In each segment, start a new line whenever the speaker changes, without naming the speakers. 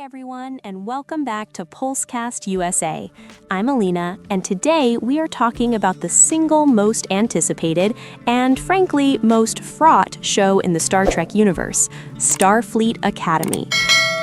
everyone, and welcome back to Pulsecast USA. I'm Alina, and today we are talking about the single most anticipated and, frankly, most fraught show in the Star Trek universe, Starfleet Academy.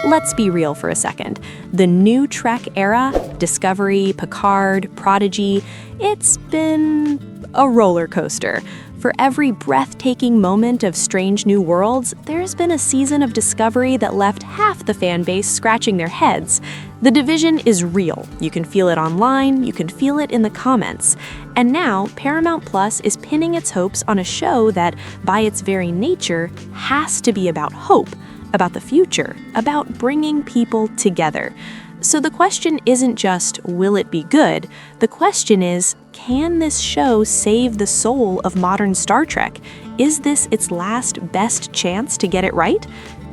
Let's be real for a second. The NuTrek era, Discovery, Picard, Prodigy, it's been a roller coaster. For every breathtaking moment of Strange New Worlds, there's been a season of Discovery that left half the fan base scratching their heads. The division is real. You can feel it online, you can feel it in the comments. And now, Paramount Plus is pinning its hopes on a show that, by its very nature, has to be about hope, about the future, about bringing people together. So the question isn't just, will it be good? The question is, can this show save the soul of modern Star Trek? Is this its last best chance to get it right?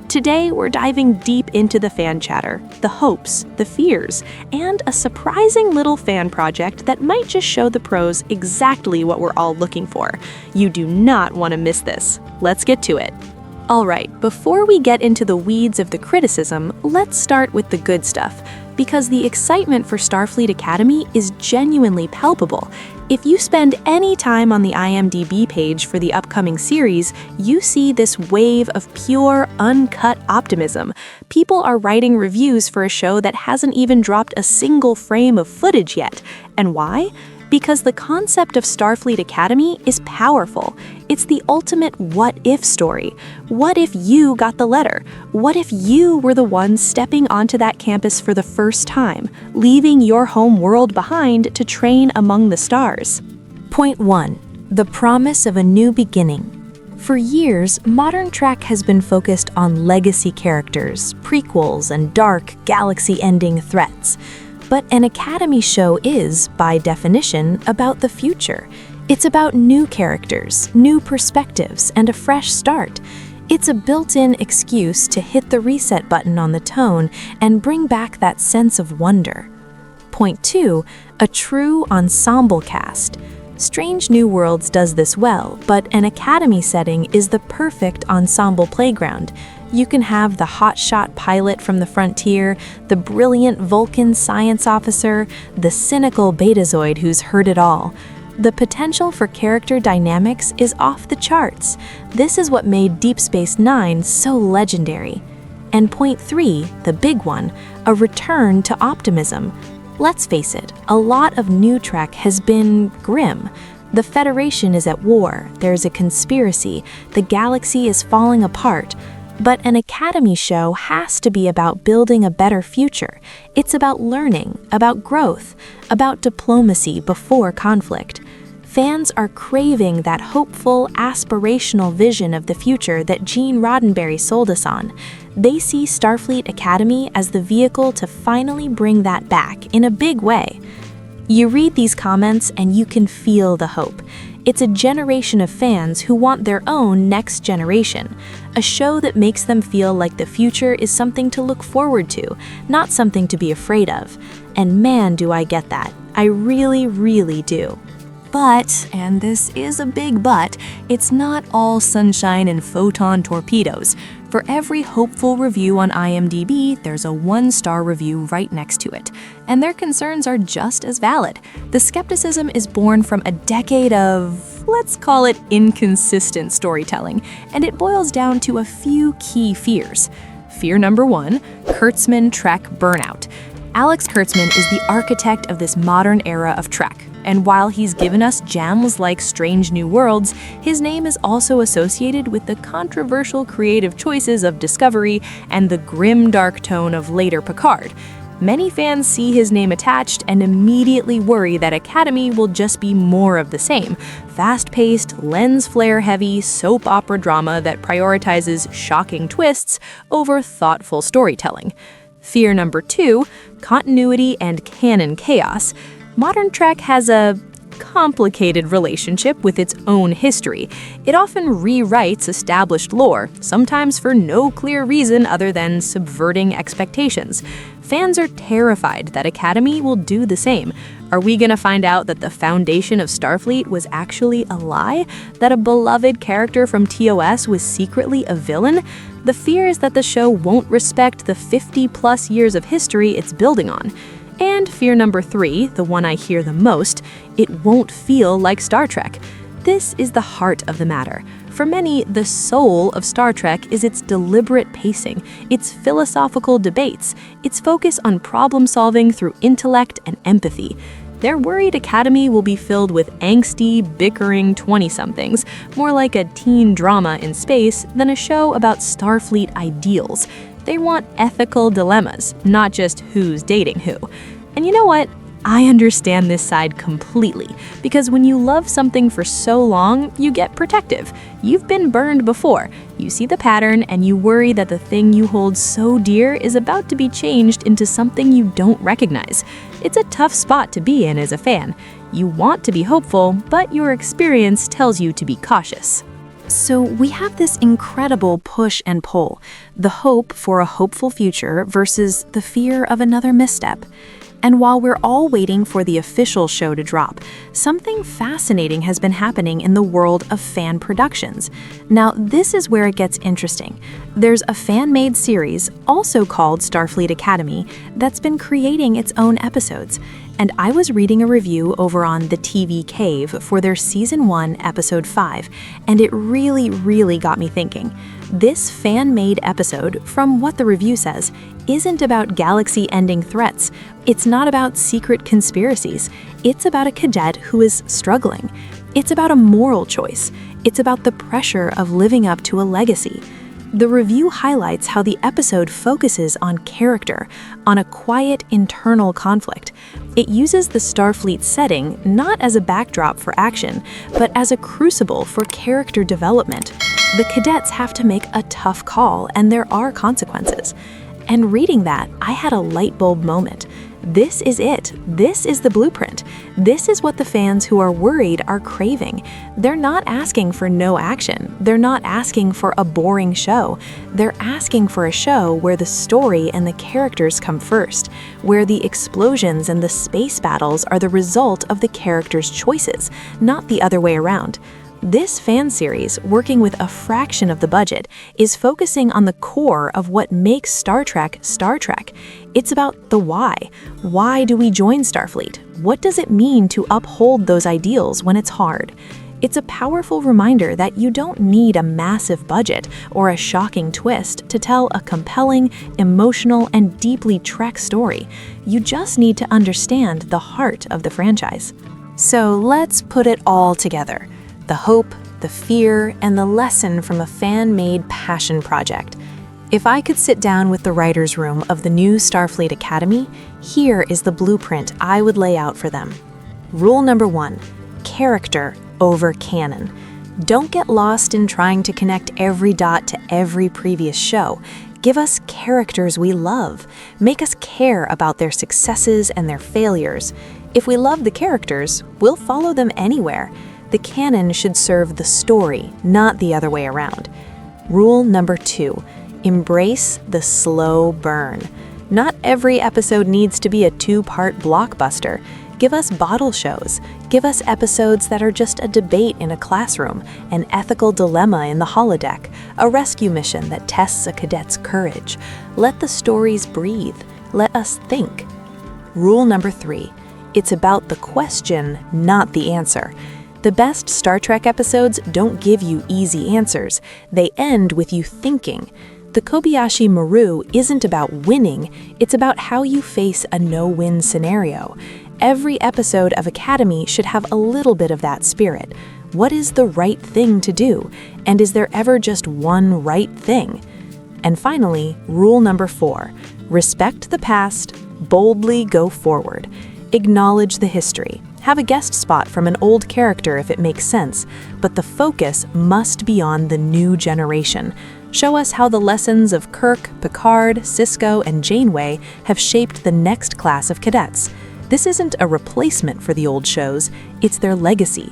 Today, we're diving deep into the fan chatter, the hopes, the fears, and a surprising little fan project that might just show the pros exactly what we're all looking for. You do not want to miss this. Let's get to it. Alright, before we get into the weeds of the criticism, let's start with the good stuff, because the excitement for Starfleet Academy is genuinely palpable. If you spend any time on the IMDB page for the upcoming series, you see this wave of pure, uncut optimism. People are writing reviews for a show that hasn't even dropped a single frame of footage yet. And why? Because the concept of Starfleet Academy is powerful. It's the ultimate what-if story. What if you got the letter? What if you were the one stepping onto that campus for the first time, leaving your home world behind to train among the stars? Point 1. The promise of a new beginning. For years, modern Trek has been focused on legacy characters, prequels, and dark, galaxy-ending threats. But an Academy show is, by definition, about the future. It's about new characters, new perspectives, and a fresh start. It's a built-in excuse to hit the reset button on the tone and bring back that sense of wonder. Point 2. A true ensemble cast. Strange New Worlds does this well, but an Academy setting is the perfect ensemble playground. You can have the hotshot pilot from the frontier, the brilliant Vulcan science officer, the cynical Betazoid who's heard it all. The potential for character dynamics is off the charts. This is what made Deep Space Nine so legendary. And point 3, the big one, a return to optimism. Let's face it, a lot of NuTrek has been grim. The Federation is at war, there's a conspiracy, the galaxy is falling apart. But an Academy show has to be about building a better future. It's about learning, about growth, about diplomacy before conflict. Fans are craving that hopeful, aspirational vision of the future that Gene Roddenberry sold us on. They see Starfleet Academy as the vehicle to finally bring that back in a big way. You read these comments and you can feel the hope. It's a generation of fans who want their own next generation, a show that makes them feel like the future is something to look forward to, not something to be afraid of. And man, do I get that. I really, really do. But, and this is a big but, it's not all sunshine and photon torpedoes. For every hopeful review on IMDB, there's a 1-star review right next to it. And their concerns are just as valid. The skepticism is born from a decade of, let's call it, inconsistent storytelling, and it boils down to a few key fears. Fear number 1, Kurtzman Trek burnout. Alex Kurtzman is the architect of this modern era of Trek. And while he's given us gems like Strange New Worlds, his name is also associated with the controversial creative choices of Discovery and the grim dark tone of later Picard. Many fans see his name attached and immediately worry that Academy will just be more of the same, fast-paced, lens flare-heavy soap opera drama that prioritizes shocking twists over thoughtful storytelling. Fear number 2, continuity and canon chaos. Modern Trek has a complicated relationship with its own history. It often rewrites established lore, sometimes for no clear reason other than subverting expectations. Fans are terrified that Academy will do the same. Are we going to find out that the foundation of Starfleet was actually a lie? That a beloved character from TOS was secretly a villain? The fear is that the show won't respect the 50-plus years of history it's building on. And fear number 3, the one I hear the most, it won't feel like Star Trek. This is the heart of the matter. For many, the soul of Star Trek is its deliberate pacing, its philosophical debates, its focus on problem-solving through intellect and empathy. They're worried Academy will be filled with angsty, bickering 20-somethings, more like a teen drama in space than a show about Starfleet ideals. They want ethical dilemmas, not just who's dating who. And you know what? I understand this side completely, because when you love something for so long, you get protective. You've been burned before. You see the pattern and you worry that the thing you hold so dear is about to be changed into something you don't recognize. It's a tough spot to be in as a fan. You want to be hopeful, but your experience tells you to be cautious. So we have this incredible push and pull, the hope for a hopeful future versus the fear of another misstep. And while we're all waiting for the official show to drop, something fascinating has been happening in the world of fan productions. Now, this is where it gets interesting. There's a fan-made series, also called Starfleet Academy, that's been creating its own episodes. And I was reading a review over on The TV Cave for their Season 1, Episode 5, and it really got me thinking. This fan-made episode, from what the review says, isn't about galaxy-ending threats. It's not about secret conspiracies. It's about a cadet who is struggling. It's about a moral choice. It's about the pressure of living up to a legacy. The review highlights how the episode focuses on character, on a quiet internal conflict. It uses the Starfleet setting not as a backdrop for action, but as a crucible for character development. The cadets have to make a tough call, and there are consequences. And reading that, I had a light bulb moment. This is it. This is the blueprint. This is what the fans who are worried are craving. They're not asking for no action. They're not asking for a boring show. They're asking for a show where the story and the characters come first, where the explosions and the space battles are the result of the characters' choices, not the other way around. This fan series, working with a fraction of the budget, is focusing on the core of what makes Star Trek Star Trek. It's about the why. Why do we join Starfleet? What does it mean to uphold those ideals when it's hard? It's a powerful reminder that you don't need a massive budget or a shocking twist to tell a compelling, emotional, and deeply Trek story. You just need to understand the heart of the franchise. So let's put it all together. The hope, the fear, and the lesson from a fan-made passion project. If I could sit down with the writer's room of the new Starfleet Academy, here is the blueprint I would lay out for them. Rule number 1, character over canon. Don't get lost in trying to connect every dot to every previous show. Give us characters we love. Make us care about their successes and their failures. If we love the characters, we'll follow them anywhere. The canon should serve the story, not the other way around. Rule number 2, embrace the slow burn. Not every episode needs to be a 2-part blockbuster. Give us bottle shows. Give us episodes that are just a debate in a classroom, an ethical dilemma in the holodeck, a rescue mission that tests a cadet's courage. Let the stories breathe. Let us think. Rule number 3, it's about the question, not the answer. The best Star Trek episodes don't give you easy answers. They end with you thinking. The Kobayashi Maru isn't about winning, it's about how you face a no-win scenario. Every episode of Academy should have a little bit of that spirit. What is the right thing to do? And is there ever just one right thing? And finally, rule number 4, respect the past, boldly go forward. Acknowledge the history. Have a guest spot from an old character if it makes sense, but the focus must be on the new generation. Show us how the lessons of Kirk, Picard, Sisko, and Janeway have shaped the next class of cadets.
This isn't a replacement for the old shows, it's their legacy.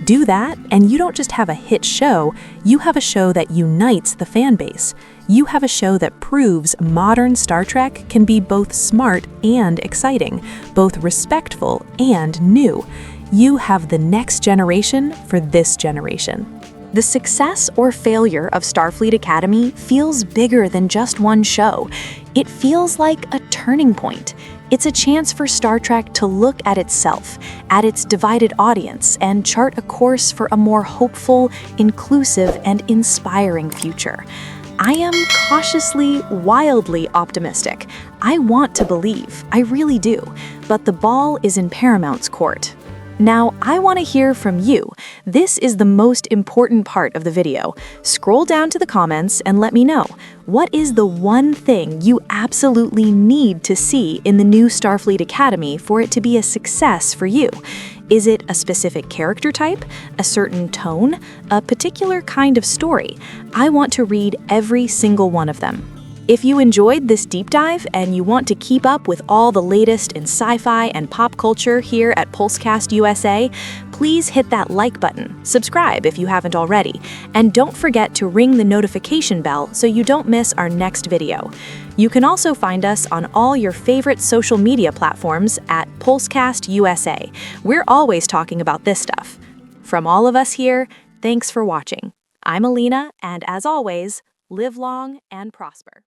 Do that, and you don't just have a hit show, you have a show that unites the fan base. You have a show that proves modern Star Trek can be both smart and exciting, both respectful and new. You have the next generation for this generation.
The success or failure of Starfleet Academy feels bigger than just one show. It feels like a turning point. It's a chance for Star Trek to look at itself, at its divided audience, and chart a course for a more hopeful, inclusive, and inspiring future. I am cautiously, wildly optimistic. I want to believe, I really do, but the ball is in Paramount's court. Now, I want to hear from you. This is the most important part of the video. Scroll down to the comments and let me know. What is the one thing you absolutely need to see in the new Starfleet Academy for it to be a success for you? Is it a specific character type, a certain tone, a particular kind of story? I want to read every single one of them. If you enjoyed this deep dive and you want to keep up with all the latest in sci-fi and pop culture here at Pulsecast USA, please hit that like button, subscribe if you haven't already, and don't forget to ring the notification bell so you don't miss our next video. You can also find us on all your favorite social media platforms at Pulsecast USA. We're always talking about this stuff. From all of us here, thanks for watching. I'm Alina, and as always, live long and prosper.